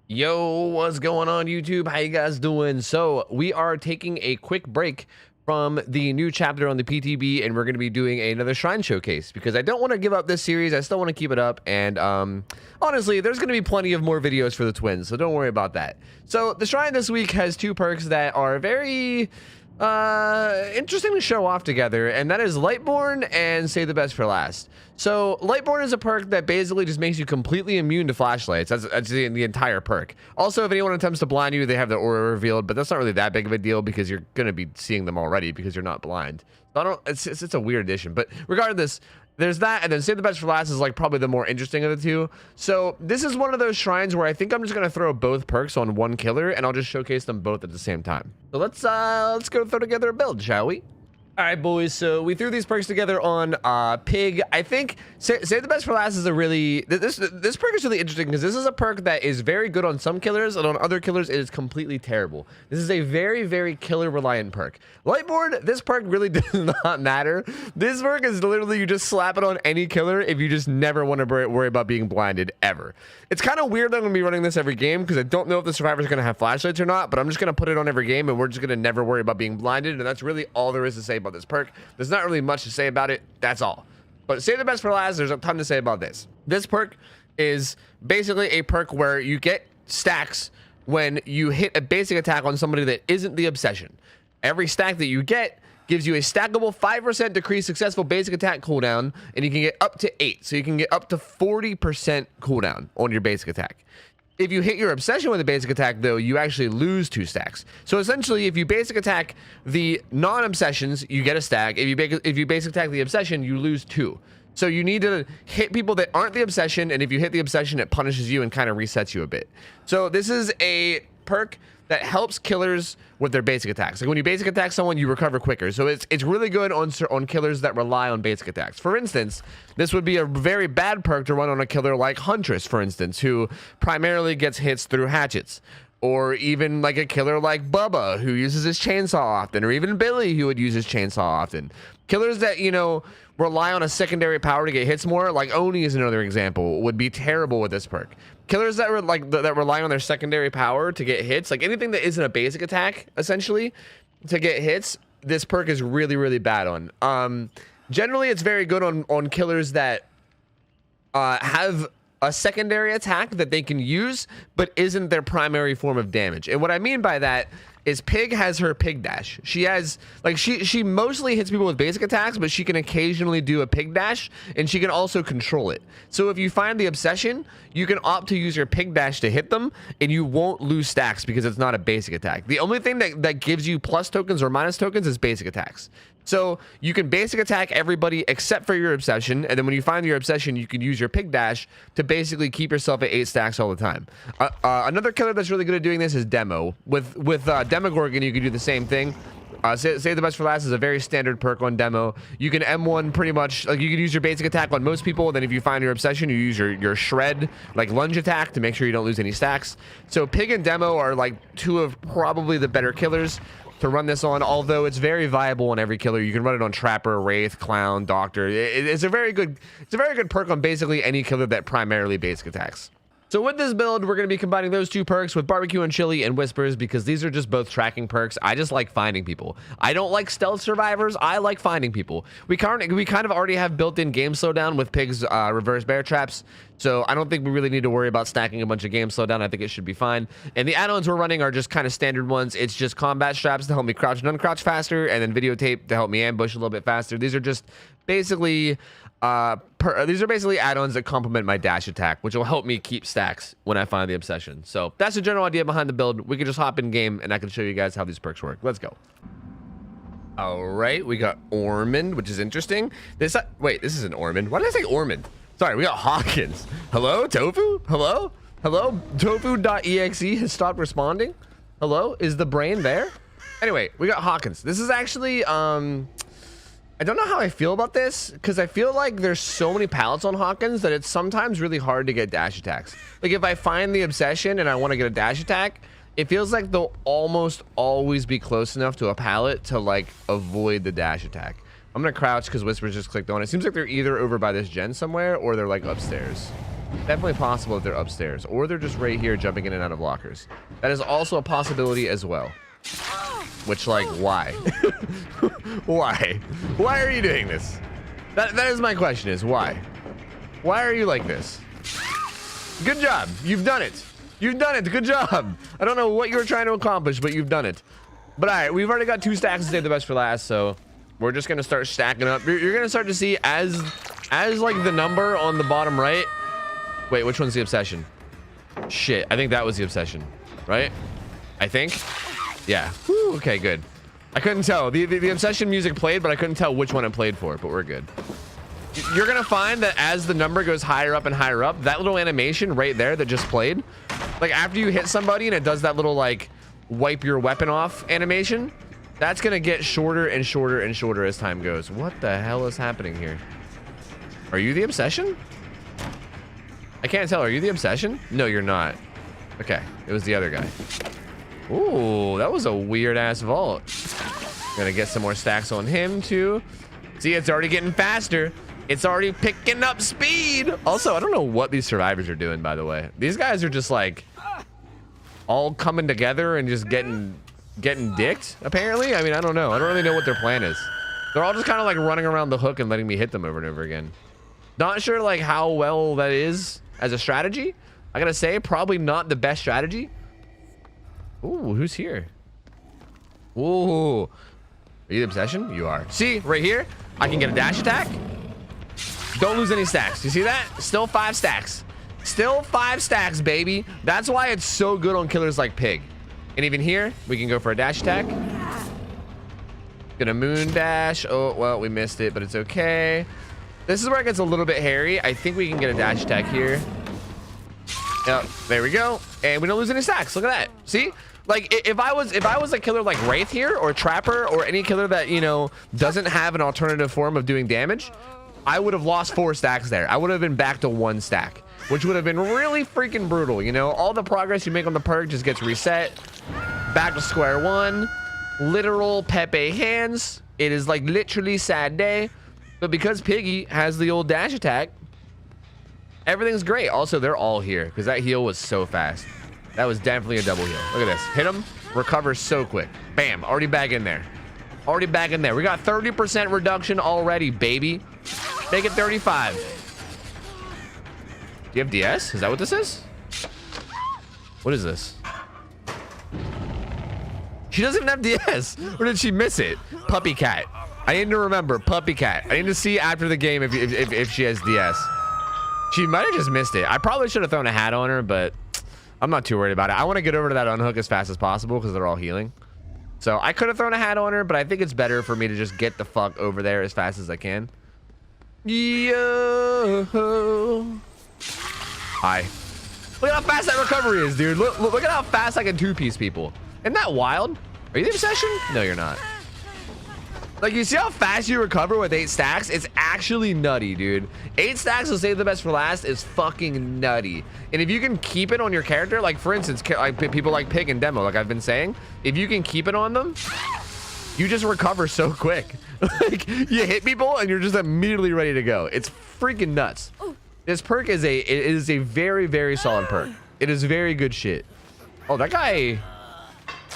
Yo, what's going on YouTube? How you guys doing? So we are taking a quick break from the new chapter on the PTB, and we're going to be doing another shrine showcase because I don't want to give up this series. I still want to keep it up, and honestly, there's going to be plenty of more videos for the twins, so don't worry about that. So the shrine this week has two perks that are very interesting to show off together, and that is Lightborn and Save the Best for Last. So Lightborn is a perk that basically just makes you completely immune to flashlights. That's the entire perk. Also, if anyone attempts to blind you, they have the aura revealed, but that's not really that big of a deal because you're gonna be seeing them already because you're not blind. So it's a weird addition, but regardless, there's that, and then Save the Best for Last is like probably the more interesting of the two. So this is one of those shrines where I think I'm just gonna throw both perks on one killer, and I'll just showcase them both at the same time. So let's go throw together a build, shall we? All right, boys, so we threw these perks together on Pig. I think Save the Best for Last is a really... This perk is really interesting because this is a perk that is very good on some killers, and on other killers, it is completely terrible. This is a very, very killer-reliant perk. Lightborn, this perk really does not matter. This perk is literally you just slap it on any killer if you just never want to worry about being blinded, ever. It's kind of weird that I'm going to be running this every game because I don't know if the survivors are going to have flashlights or not, but I'm just going to put it on every game, and we're just going to never worry about being blinded, and that's really all there is to say about this perk. There's not really much to say about it. That's all. But Save the Best for Last, there's a ton to say about this. This perk is basically a perk where you get stacks when you hit a basic attack on somebody that isn't the obsession. Every stack that you get gives you a stackable 5% decreased successful basic attack cooldown, and you can get up to 8. So you can get up to 40% cooldown on your basic attack. If you hit your obsession with a basic attack, though, you actually lose 2 stacks. So essentially, if you basic attack the non-obsessions, you get a stack. If you basic attack the obsession, you lose 2. So you need to hit people that aren't the obsession, and if you hit the obsession, it punishes you and kind of resets you a bit. So this is a perk that helps killers with their basic attacks. Like when you basic attack someone, you recover quicker. So it's really good on killers that rely on basic attacks. For instance, this would be a very bad perk to run on a killer like Huntress, for instance, who primarily gets hits through hatchets. Or even like a killer like Bubba, who uses his chainsaw often, or even Billy, who would use his chainsaw often. Killers that, you know, rely on a secondary power to get hits more, like Oni is another example, would be terrible with this perk. Killers that rely on their secondary power to get hits, like anything that isn't a basic attack, essentially, to get hits, this perk is really, really bad on. Generally, it's very good on killers that have a secondary attack that they can use, but isn't their primary form of damage. And what I mean by that is Pig has her Pig Dash. She has, like, she mostly hits people with basic attacks, but she can occasionally do a Pig Dash, and she can also control it. So if you find the obsession, you can opt to use your Pig Dash to hit them, and you won't lose stacks because it's not a basic attack. The only thing that gives you plus tokens or minus tokens is basic attacks. So you can basic attack everybody except for your obsession, and then when you find your obsession, you can use your Pig Dash to basically keep yourself at 8 stacks all the time. Another killer that's really good at doing this is Demo. With Demogorgon, you can do the same thing. Save the Best for Last is a very standard perk on Demo. You can M1 pretty much, like you can use your basic attack on most people, then if you find your obsession, you use your Shred, like lunge attack to make sure you don't lose any stacks. So Pig and Demo are like 2 of probably the better killers to run this on, although it's very viable on every killer. You can run it on Trapper, Wraith, Clown, Doctor. It's a very good perk on basically any killer that primarily basic attacks. So with this build, we're going to be combining those 2 perks with Barbecue and Chili and Whispers because these are just both tracking perks. I just like finding people. I don't like stealth survivors. I like finding people. We kind of already have built-in game slowdown with Pig's reverse bear traps. So I don't think we really need to worry about stacking a bunch of game slowdown. I think it should be fine. And the add-ons we're running are just kind of standard ones. It's just combat straps to help me crouch and uncrouch faster, and then videotape to help me ambush a little bit faster. These are just basically add-ons that complement my dash attack, which will help me keep stacks when I find the obsession. So that's the general idea behind the build. We can just hop in game and I can show you guys how these perks work. Let's go. All right, we got Ormond, which is interesting. Wait, this isn't Ormond. Why did I say Ormond? Sorry, we got Hawkins. Hello, Tofu? Hello? Hello? Tofu.exe has stopped responding. Hello? Is the brain there? Anyway, we got Hawkins. This is actually, I don't know how I feel about this because I feel like there's so many pallets on Hawkins that it's sometimes really hard to get dash attacks. Like if I find the obsession and I want to get a dash attack, it feels like they'll almost always be close enough to a pallet to like avoid the dash attack. I'm gonna crouch because Whispers just clicked on it. Seems like they're either over by this gen somewhere or they're like upstairs. Definitely possible that they're upstairs, or they're just right here jumping in and out of lockers. That is also a possibility as well. Which, like, why? Why? Why are you doing this? That is my question, is why? Why are you like this? Good job. You've done it. You've done it. Good job. I don't know what you were trying to accomplish, but you've done it. But all right, we've already got 2 stacks to save the best for last, so we're just going to start stacking up. You're going to start to see as like the number on the bottom right. Wait, which one's the obsession? Shit, I think that was the obsession, right? I think. Yeah. Whew, okay, good. I couldn't tell. The obsession music played, but I couldn't tell which one it played for, but we're good. You're going to find that as the number goes higher up and higher up, that little animation right there that just played, like after you hit somebody and it does that little like wipe your weapon off animation, that's going to get shorter and shorter and shorter as time goes. What the hell is happening here? Are you the obsession? I can't tell. Are you the obsession? No, you're not. Okay, it was the other guy. Ooh, that was a weird ass vault. Gonna get some more stacks on him too. See, it's already getting faster. It's already picking up speed. Also, I don't know what these survivors are doing, by the way. These guys are just like all coming together and just getting dicked, apparently. I mean, I don't know. I don't really know what their plan is. They're all just kind of like running around the hook and letting me hit them over and over again. Not sure like how well that is as a strategy. I gotta say, probably not the best strategy. Ooh, who's here? Ooh. Are you the obsession? You are. See, right here, I can get a dash attack. Don't lose any stacks. You see that? Still 5 stacks. Still 5 stacks, baby. That's why it's so good on killers like Pig. And even here, we can go for a dash attack. Gonna moon dash. Oh, well, we missed it, but it's okay. This is where it gets a little bit hairy. I think we can get a dash attack here. Yep, there we go. And we don't lose any stacks. Look at that. See? Like if I was a killer like Wraith here or Trapper or any killer that, you know, doesn't have an alternative form of doing damage, I would have lost 4 stacks there. I would have been back to 1 stack, which would have been really freaking brutal. You know, all the progress you make on the perk just gets reset. Back to square one. Literal Pepe hands. It is like literally sad day. But because Piggy has the old dash attack, everything's great. Also, they're all here because that heal was so fast. That was definitely a double heal. Look at this. Hit him. Recover so quick. Bam. Already back in there. Already back in there. We got 30% reduction already, baby. Make it 35. Do you have DS? Is that what this is? What is this? She doesn't even have DS. Or did she miss it? Puppy cat. I need to remember. Puppy cat. I need to see after the game if she has DS. She might have just missed it. I probably should have thrown a hat on her, but I'm not too worried about it. I want to get over to that unhook as fast as possible because they're all healing. So I could have thrown a hat on her, but I think it's better for me to just get the fuck over there as fast as I can. Yo. Hi. Look at how fast that recovery is, dude. Look at how fast I can two-piece people. Isn't that wild? Are you the obsession? No, you're not. Like, you see how fast you recover with 8 stacks? It's actually nutty, dude. 8 stacks to save the best for last is fucking nutty. And if you can keep it on your character, like, for instance, like people like Pig and Demo, like I've been saying, if you can keep it on them, you just recover so quick. Like, you hit people and you're just immediately ready to go. It's freaking nuts. This perk is a very, very solid perk. It is very good shit. Oh, that guy...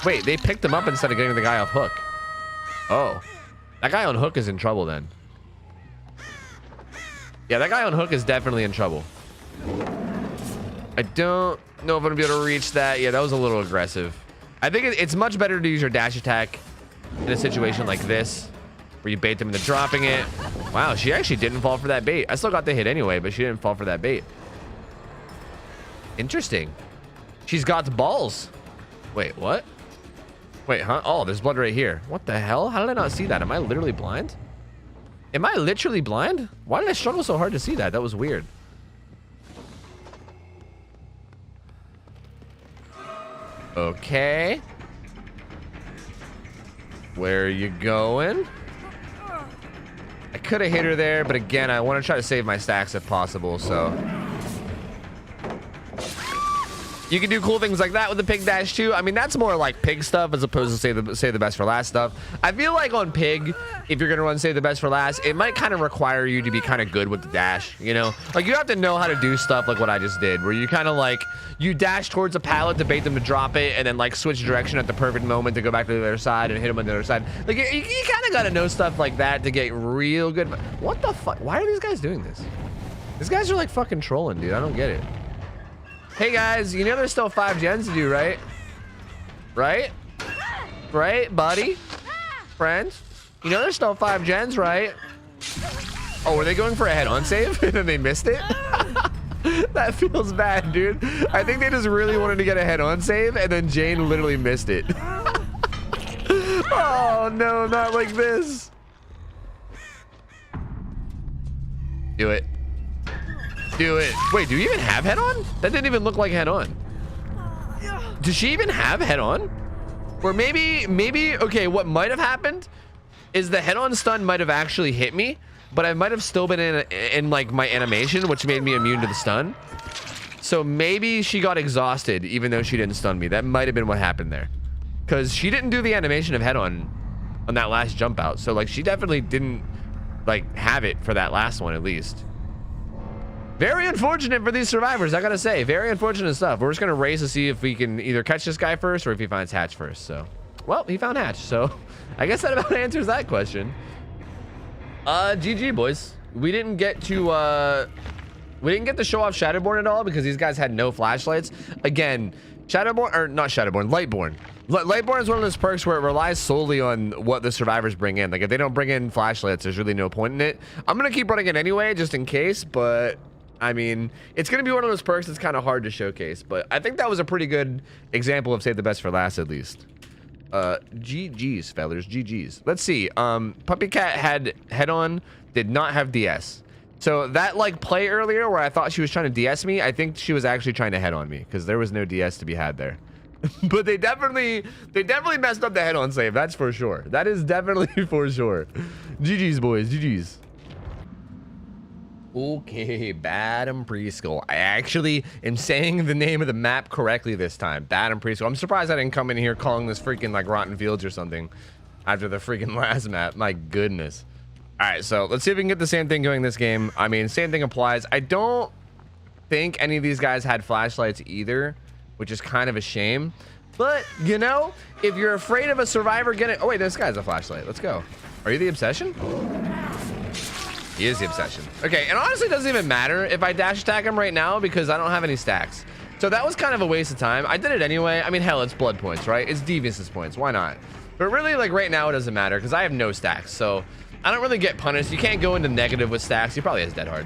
Wait, they picked him up instead of getting the guy off hook. Oh. That guy on hook is in trouble then. Yeah, that guy on hook is definitely in trouble. I don't know if I'm gonna be able to reach that. Yeah, that was a little aggressive. I think it's much better to use your dash attack in a situation like this, where you bait them into dropping it. Wow, she actually didn't fall for that bait. I still got the hit anyway, but she didn't fall for that bait. Interesting. She's got balls. Wait, what? Wait, huh? Oh, there's blood right here. What the hell? How did I not see that? Am I literally blind? Am I literally blind? Why did I struggle so hard to see that? That was weird. Okay. Where are you going? I could have hit her there, but again, I want to try to save my stacks if possible, so... You can do cool things like that with the pig dash too. I mean, that's more like pig stuff as opposed to save the best for last stuff. I feel like on pig, if you're gonna run save the best for last, it might kind of require you to be kind of good with the dash, you know? Like you have to know how to do stuff like what I just did, where you kind of like, you dash towards a pallet to bait them to drop it and then like switch direction at the perfect moment to go back to the other side and hit them on the other side. Like you kind of got to know stuff like that to get real good. What the fuck? Why are these guys doing this? These guys are like fucking trolling, dude. I don't get it. Hey guys, you know there's still 5 gens to do, right? Right? Right, buddy? Friends? You know there's still 5 gens, right? Oh, were they going for a head-on save and then they missed it? That feels bad, dude. I think they just really wanted to get a head-on save and then Jane literally missed it. Oh no, not like this. Do it. Do it. Wait, do you even have head-on? That didn't even look like head-on. Does she even have head-on? Or maybe, okay, what might have happened is the head-on stun might have actually hit me, but I might have still been in like my animation, which made me immune to the stun. So maybe she got exhausted even though she didn't stun me. That might have been what happened there. Because she didn't do the animation of head-on on that last jump out. So like she definitely didn't like have it for that last one at least. Very unfortunate for these survivors, I gotta say. Very unfortunate stuff. We're just gonna race to see if we can either catch this guy first or if he finds Hatch first. So, well, he found Hatch. So, I guess that about answers that question. GG, boys. We didn't get to show off Shadowborn at all because these guys had no flashlights. Again, Shadowborn, or not Shadowborn, Lightborn. Lightborn is one of those perks where it relies solely on what the survivors bring in. Like, if they don't bring in flashlights, there's really no point in it. I'm gonna keep running it anyway, just in case, but I mean, it's going to be one of those perks that's kind of hard to showcase, but I think that was a pretty good example of save the best for last, at least. GG's, fellers, GG's. Let's see. Puppy Cat had head-on, did not have DS. So that, like, play earlier where I thought she was trying to DS me, I think she was actually trying to head-on me, because there was no DS to be had there. But they definitely messed up the head-on save, that's for sure. That is definitely for sure. GG's, boys, GG's. Okay, Badham Preschool. I actually am saying the name of the map correctly this time. Badham Preschool. I'm surprised I didn't come in here calling this freaking like Rotten Fields or something after the freaking last map. My goodness. All right, so let's see if we can get the same thing going this game. I mean, same thing applies. I don't think any of these guys had flashlights either, which is kind of a shame. But, you know, if you're afraid of a survivor getting... Oh, wait, this guy's a flashlight. Let's go. Are you the obsession? He is the obsession. Okay, and honestly, it doesn't even matter if I dash attack him right now because I don't have any stacks. So that was kind of a waste of time. I did it anyway. I mean, hell, it's blood points, right? It's deviousness points. Why not? But really, like right now, it doesn't matter because I have no stacks. So I don't really get punished. You can't go into negative with stacks. He probably has dead hard.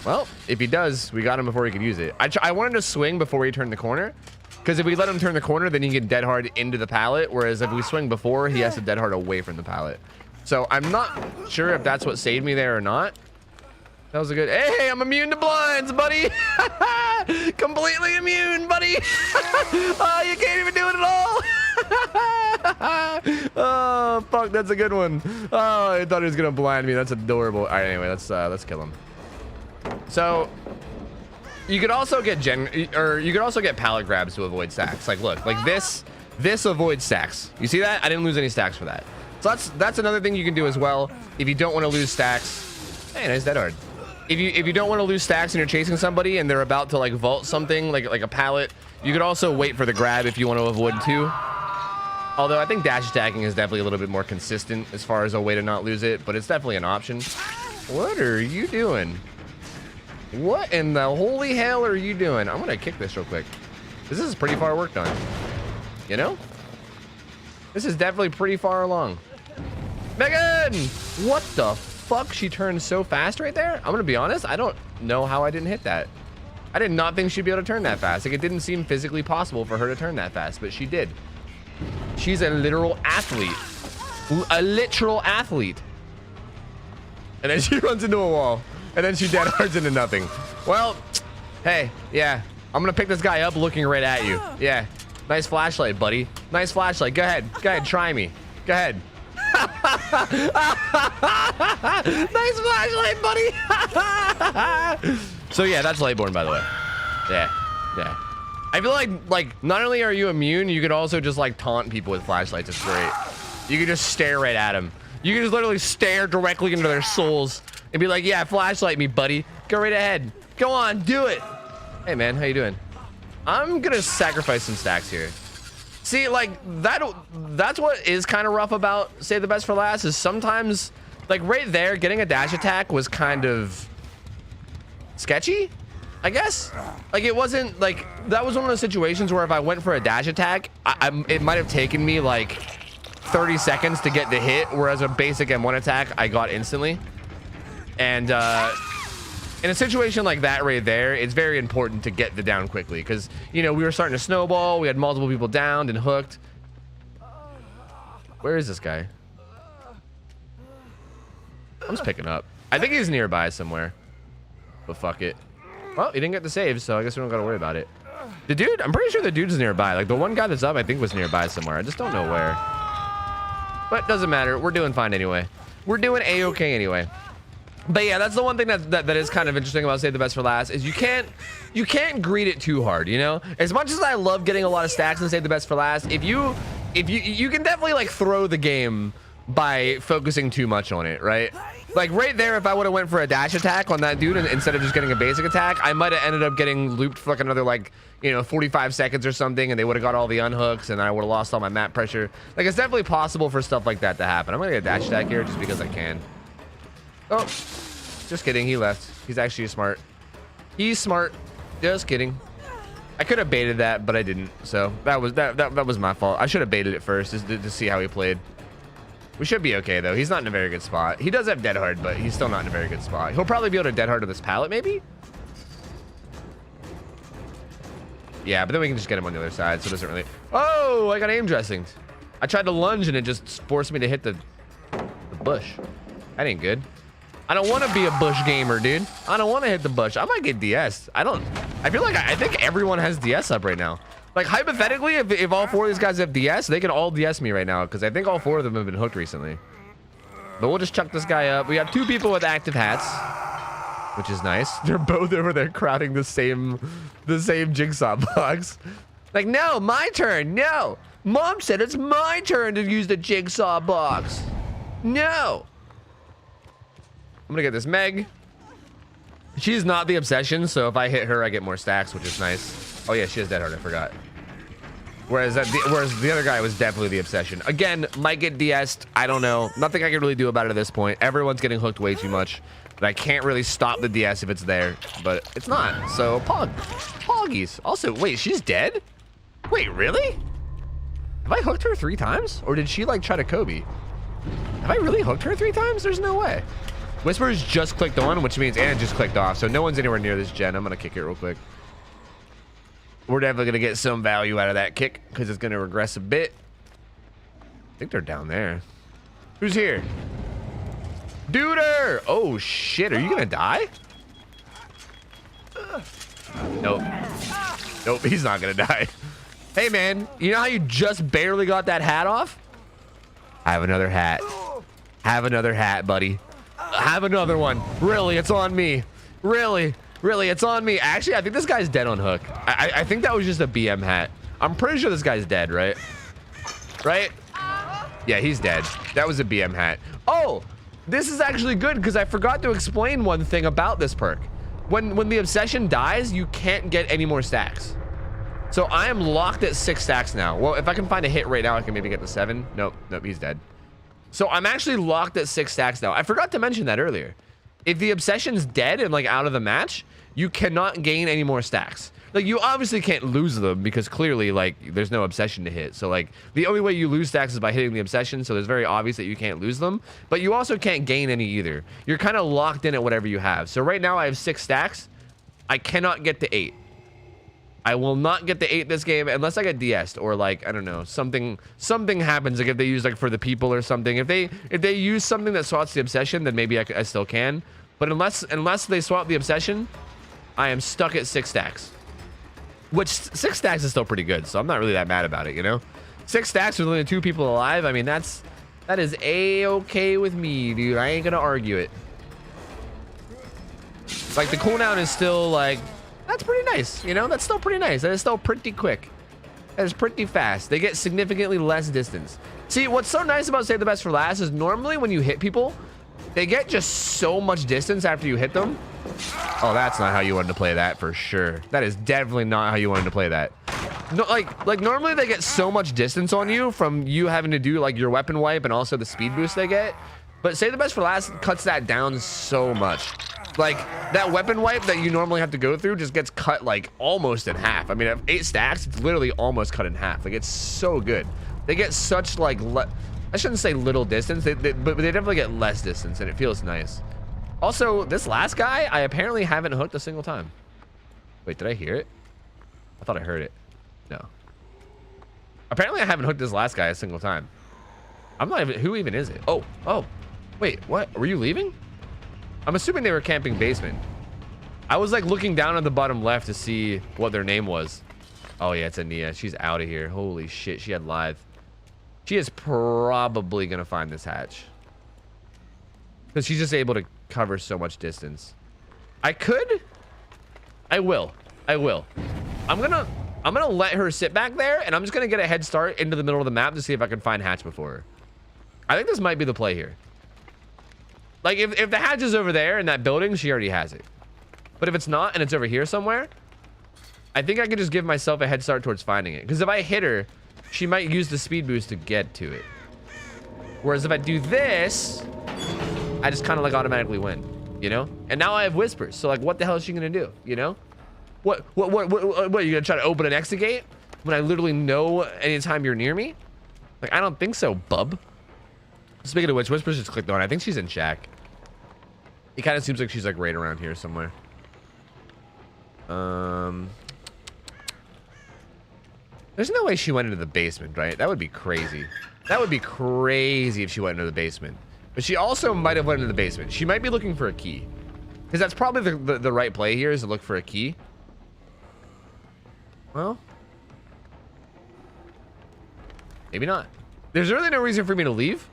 Well, if he does, we got him before he could use it. I wanted to swing before he turned the corner. Because if we let him turn the corner, then he can get dead hard into the pallet. Whereas if we swing before, he has to dead hard away from the pallet. So I'm not sure if that's what saved me there or not. That was a good... Hey, I'm immune to blinds, buddy. Completely immune, buddy. Oh, you can't even do it at all. Oh, fuck, that's a good one. Oh, I thought he was gonna blind me. That's adorable. All right, anyway, let's kill him. So you could also get pallet grabs to avoid stacks. Like, look, like this avoids stacks. You see that? I didn't lose any stacks for that. So that's another thing you can do as well if you don't want to lose stacks. Hey, nice dead hard. If you don't want to lose stacks and you're chasing somebody and they're about to like vault something like a pallet, you could also wait for the grab if you want to avoid too. Although I think dash attacking is definitely a little bit more consistent as far as a way to not lose it, but it's definitely an option. What are you doing? What in the holy hell are you doing? I'm gonna kick this real quick. This is pretty far work done. You know? This is definitely pretty far along. Megan! What the fuck? She turned so fast right there? I'm gonna be honest, I don't know how I didn't hit that. I did not think she'd be able to turn that fast. Like, it didn't seem physically possible for her to turn that fast, but she did. She's a literal athlete. A literal athlete. And then she runs into a wall. And then she dead hards into nothing. Well, hey, yeah. I'm gonna pick this guy up looking right at you. Yeah. Nice flashlight, buddy. Nice flashlight. Go ahead. Go ahead, try me. Go ahead. Nice flashlight, buddy. So yeah, that's Lightborn, by the way. Yeah. I feel like not only are you immune, you could also just like taunt people with flashlights. It's great. You can just stare right at them. You can just literally stare directly into their souls and be like, yeah, flashlight me, buddy. Go right ahead. Go on, do it. Hey man, how you doing? I'm gonna sacrifice some stacks here. See, like that's what is kind of rough about Save the Best for Last is sometimes like right there getting a dash attack was kind of sketchy, I guess. Like it wasn't like that was one of those situations where if I went for a dash attack, it might have taken me like 30 seconds to get the hit, whereas a basic M1 attack I got instantly. And in a situation like that right there, it's very important to get the down quickly because, you know, we were starting to snowball. We had multiple people downed and hooked. Where is this guy? I'm just picking up. I think he's nearby somewhere, but fuck it. Well, he didn't get the save, so I guess we don't got to worry about it. The dude, I'm pretty sure the dude's nearby. Like the one guy that's up, I think was nearby somewhere. I just don't know where. But doesn't matter. We're doing fine anyway. We're doing A-okay anyway. But yeah, that's the one thing that is kind of interesting about Save the Best for Last is you can't greed it too hard, you know? As much as I love getting a lot of stacks and Save the Best for Last, if you can definitely like throw the game by focusing too much on it, right? Like right there, if I would have went for a dash attack on that dude instead of just getting a basic attack, I might have ended up getting looped for like another like, you know, 45 seconds or something, and they would have got all the unhooks and I would have lost all my map pressure. Like it's definitely possible for stuff like that to happen. I'm gonna get a dash attack here just because I can. Oh, just kidding. He left. He's actually smart. He's smart. Just kidding. I could have baited that, but I didn't. So that was my fault. I should have baited it first just to see how he played. We should be okay though. He's not in a very good spot. He does have dead hard, but he's still not in a very good spot. He'll probably be able to dead hard on this pallet, maybe. Yeah, but then we can just get him on the other side, so it doesn't really. Oh, I got aim dressings. I tried to lunge and it just forced me to hit the bush. That ain't good. I don't want to be a bush gamer, dude. I don't want to hit the bush. I might get DS'd. I feel like I think everyone has DS up right now. Like hypothetically, if all four of these guys have DS, they can all DS me right now because I think all four of them have been hooked recently. But we'll just chuck this guy up. We have two people with active hats, which is nice. They're both over there crowding the same jigsaw box. Like, no, my turn. No, Mom said it's my turn to use the jigsaw box. No. I'm gonna get this Meg. She's not the obsession, so if I hit her, I get more stacks, which is nice. Oh yeah, she has dead hard. I forgot. Whereas the other guy was definitely the obsession. Again, might get DS'd. I don't know. Nothing I can really do about it at this point. Everyone's getting hooked way too much, but I can't really stop the DS if it's there. But it's not. So poggies. Also, wait, she's dead? Wait, really? Have I hooked her 3 times, or did she like try to Kobe? Have I really hooked her 3 times? There's no way. Whispers just clicked on, which means Anna just clicked off, so no one's anywhere near this gen. I'm gonna kick it real quick. We're definitely gonna get some value out of that kick because it's gonna regress a bit. I think they're down there. Who's here? Duder! Oh shit, are you gonna die? Nope. Nope, he's not gonna die. Hey man, you know how you just barely got that hat off? Have another hat. Have another hat, buddy. Have another one. Really, it's on me. Really, it's on me. Actually, I think this guy's dead on hook. I think that was just a BM hat. I'm pretty sure this guy's dead, right? Right? Yeah, he's dead. That was a BM hat. Oh, this is actually good because I forgot to explain one thing about this perk. When the obsession dies, you can't get any more stacks. So I am locked at 6 stacks now. Well, if I can find a hit right now, I can maybe get to 7. Nope, he's dead. So I'm actually locked at 6 stacks now. I forgot to mention that earlier. If the obsession's dead and like out of the match, you cannot gain any more stacks. Like you obviously can't lose them because clearly like there's no obsession to hit. So like the only way you lose stacks is by hitting the obsession. So there's very obvious that you can't lose them, but you also can't gain any either. You're kind of locked in at whatever you have. So right now I have 6 stacks. I cannot get to 8. I will not get the 8 this game unless I get DS'd or like, I don't know, something happens. Like if they use like for the people or something, if they use something that swaps the obsession, then maybe I still can. But unless they swap the obsession, I am stuck at 6 stacks, which 6 stacks is still pretty good. So I'm not really that mad about it, you know, 6 stacks with only 2 people alive. I mean, that is A-okay with me, dude. I ain't gonna argue it. Like the cooldown is still like, That's pretty nice. You know, that's still pretty nice. That is still pretty quick. That is pretty fast. They get significantly less distance. See, what's so nice about Save the Best for Last is normally when you hit people, they get just so much distance after you hit them. Oh, that's not how you wanted to play that for sure. That is definitely not how you wanted to play that. No, like normally they get so much distance on you from you having to do like your weapon wipe and also the speed boost they get. But Save the Best for Last cuts that down so much. Like that weapon wipe that you normally have to go through just gets cut like almost in half. I mean, at 8 stacks, it's literally almost cut in half. Like it's so good. They get such like, I shouldn't say little distance, but they definitely get less distance and it feels nice. Also, this last guy, I apparently haven't hooked a single time. Wait, did I hear it? I thought I heard it. No. Apparently I haven't hooked this last guy a single time. I'm not even, who even is it? Oh, wait, what? Were you leaving? I'm assuming they were camping basement. I was like looking down at the bottom left to see what their name was. Oh yeah, it's Ania. She's out of here. Holy shit, she had live. She is probably gonna find this hatch. Because she's just able to cover so much distance. I will. I'm gonna let her sit back there and I'm just gonna get a head start into the middle of the map to see if I can find hatch before her. I think this might be the play here. Like if the hatch is over there in that building, she already has it. But if it's not and it's over here somewhere, I think I could just give myself a head start towards finding it. Because if I hit her, she might use the speed boost to get to it. Whereas if I do this, I just kind of like automatically win, you know? And now I have whispers. So like, what the hell is she gonna do? You know? What are you gonna try to open an exit gate when I literally know anytime you're near me? Like, I don't think so, bub. Speaking of which, whispers just clicked on. I think she's in shack. It kind of seems like she's like right around here somewhere. There's no way she went into the basement, right? That would be crazy. That would be crazy if she went into the basement. But she also might have went into the basement. She might be looking for a key. Because that's probably the right play here is to look for a key. Well, maybe not. There's really no reason for me to leave.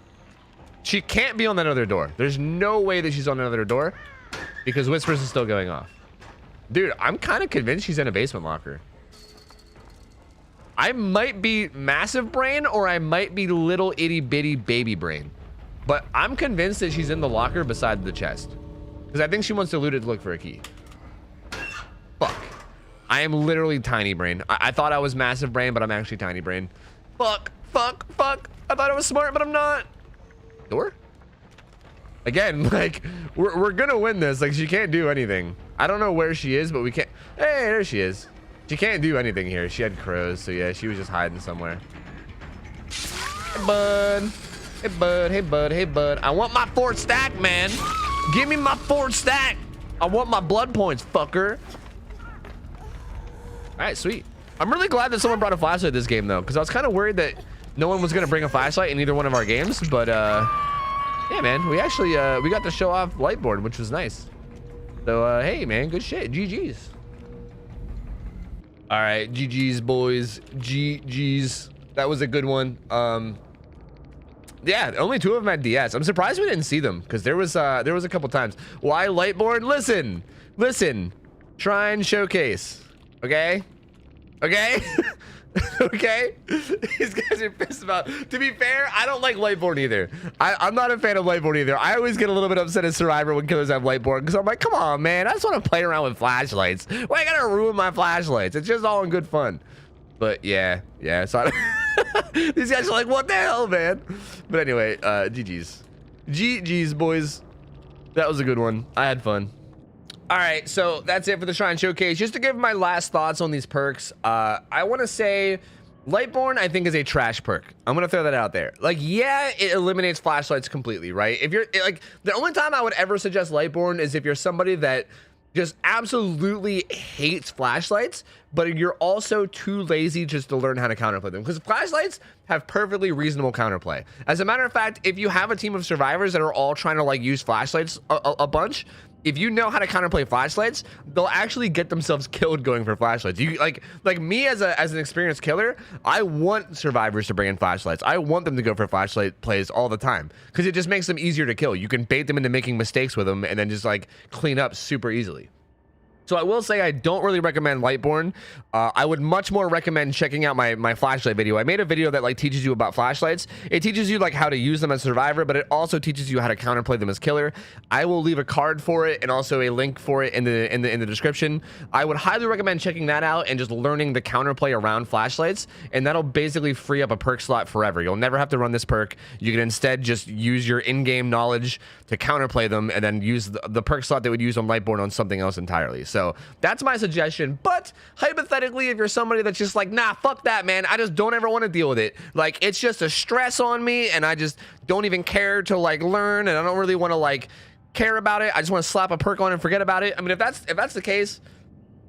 She can't be on that other door. There's no way that she's on another door because whispers is still going off. Dude, I'm kind of convinced she's in a basement locker. I might be massive brain or I might be little itty bitty baby brain. But I'm convinced that she's in the locker beside the chest. Because I think she wants to loot it to look for a key. Fuck. I am literally tiny brain. I thought I was massive brain, but I'm actually tiny brain. Fuck. I thought I was smart, but I'm not. Door? Again, like, we're gonna win this. Like, she can't do anything. I don't know where she is, but we can't. Hey, there she is. She can't do anything here. She had crows, so yeah, she was just hiding somewhere. Hey, bud. Hey, bud. I want my 4th stack, man. Give me my 4th stack. I want my blood points, fucker. All right, sweet. I'm really glad that someone brought a flashlight this game, though, because I was kind of worried that no one was going to bring a flashlight in either one of our games. But, yeah, man, we actually, we got to show off Lightborn, which was nice. So, hey, man, good shit. GG's. All right, GG's, boys. GG's. That was a good one. Yeah, only 2 of them had DS. I'm surprised we didn't see them because there was a couple times. Why Lightborn? Listen. Shrine showcase. Okay. Okay. These guys are pissed about. To be fair, I don't like Lightborn either. I'm not a fan of Lightborn either. I always get a little bit upset as Survivor when killers have Lightborn because I'm like, come on, man. I just want to play around with flashlights. Why you gotta ruin my flashlights? It's just all in good fun. But yeah. So these guys are like, what the hell, man? But anyway, GG's, boys. That was a good one. I had fun. All right, so that's it for the Shrine Showcase. Just to give my last thoughts on these perks, I want to say Lightborn, I think, is a trash perk. I'm going to throw that out there. Like, yeah, it eliminates flashlights completely, right? If you're, like, the only time I would ever suggest Lightborn is if you're somebody that just absolutely hates flashlights, but you're also too lazy just to learn how to counterplay them. Because flashlights have perfectly reasonable counterplay. As a matter of fact, if you have a team of survivors that are all trying to, like, use flashlights a bunch, if you know how to counterplay flashlights, they'll actually get themselves killed going for flashlights. You like me as an experienced killer, I want survivors to bring in flashlights. I want them to go for flashlight plays all the time because it just makes them easier to kill. You can bait them into making mistakes with them and then just like clean up super easily. So I will say I don't really recommend Lightborn. I would much more recommend checking out my flashlight video. I made a video that like teaches you about flashlights. It teaches you like how to use them as survivor, but it also teaches you how to counterplay them as killer. I will leave a card for it and also a link for it in the description. I would highly recommend checking that out and just learning the counterplay around flashlights, and that'll basically free up a perk slot forever. You'll never have to run this perk. You can instead just use your in-game knowledge to counterplay them and then use the perk slot that would use on Lightborn on something else entirely. So that's my suggestion. But hypothetically, if you're somebody that's just like, nah, fuck that, man, I just don't ever want to deal with it, like it's just a stress on me and I just don't even care to like learn, and I don't really want to like care about it, I just want to slap a perk on and forget about it. I mean, if that's the case,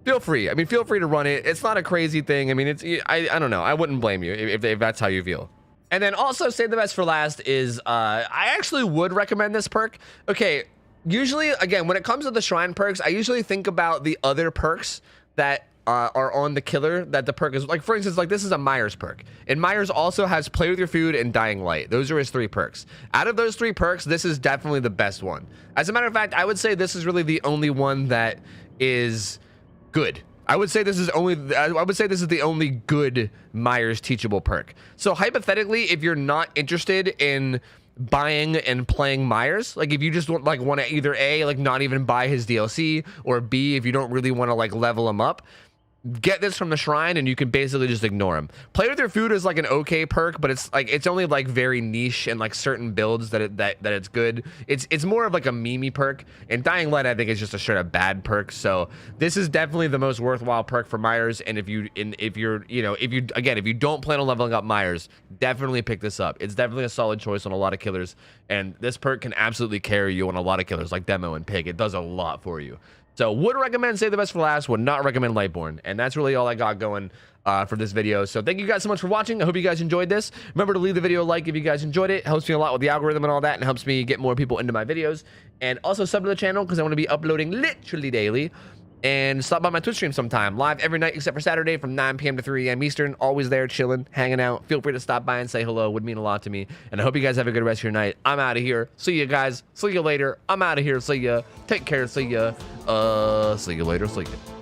feel free. I mean, feel free to run it. It's not a crazy thing. I mean, it's I don't know, I wouldn't blame you if that's how you feel. And then also save the best for last is I actually would recommend this perk. Okay, usually, again, when it comes to the shrine perks, I usually think about the other perks that are on the killer that the perk is. Like, for instance, like this is a Myers perk. And Myers also has Play With Your Food and Dying Light. Those are his 3 perks. Out of those 3 perks, this is definitely the best one. As a matter of fact, I would say this is really the only one that is good. I would say this is the only good Myers teachable perk. So hypothetically, if you're not interested in buying and playing Myers, like if you just want to either A, like not even buy his DLC, or B, if you don't really want to like level him up, get this from the shrine and you can basically just ignore him. Play With Your Food is like an okay perk, but it's only like very niche and like certain builds that it's good. It's more of like a meme perk, and Dying Light I think is just a straight up bad perk. So this is definitely the most worthwhile perk for Myers. And if you don't plan on leveling up Myers, definitely pick this up. It's definitely a solid choice on a lot of killers, and this perk can absolutely carry you on a lot of killers like Demo and Pig. It does a lot for you. So would recommend Save the Best for last, would not recommend Lightborn. And that's really all I got going for this video. So thank you guys so much for watching. I hope you guys enjoyed this. Remember to leave the video a like if you guys enjoyed it. It helps me a lot with the algorithm and all that, and helps me get more people into my videos. And also sub to the channel because I want to be uploading literally daily. And stop by my Twitch stream sometime, live every night except for Saturday from 9 p.m. to 3 a.m. Eastern. Always there, chilling, hanging out. Feel free to stop by and say hello. Would mean a lot to me. And I hope you guys have a good rest of your night. I'm out of here. See you guys. See you later. I'm out of here. See ya. Take care. See ya. See you later. See ya.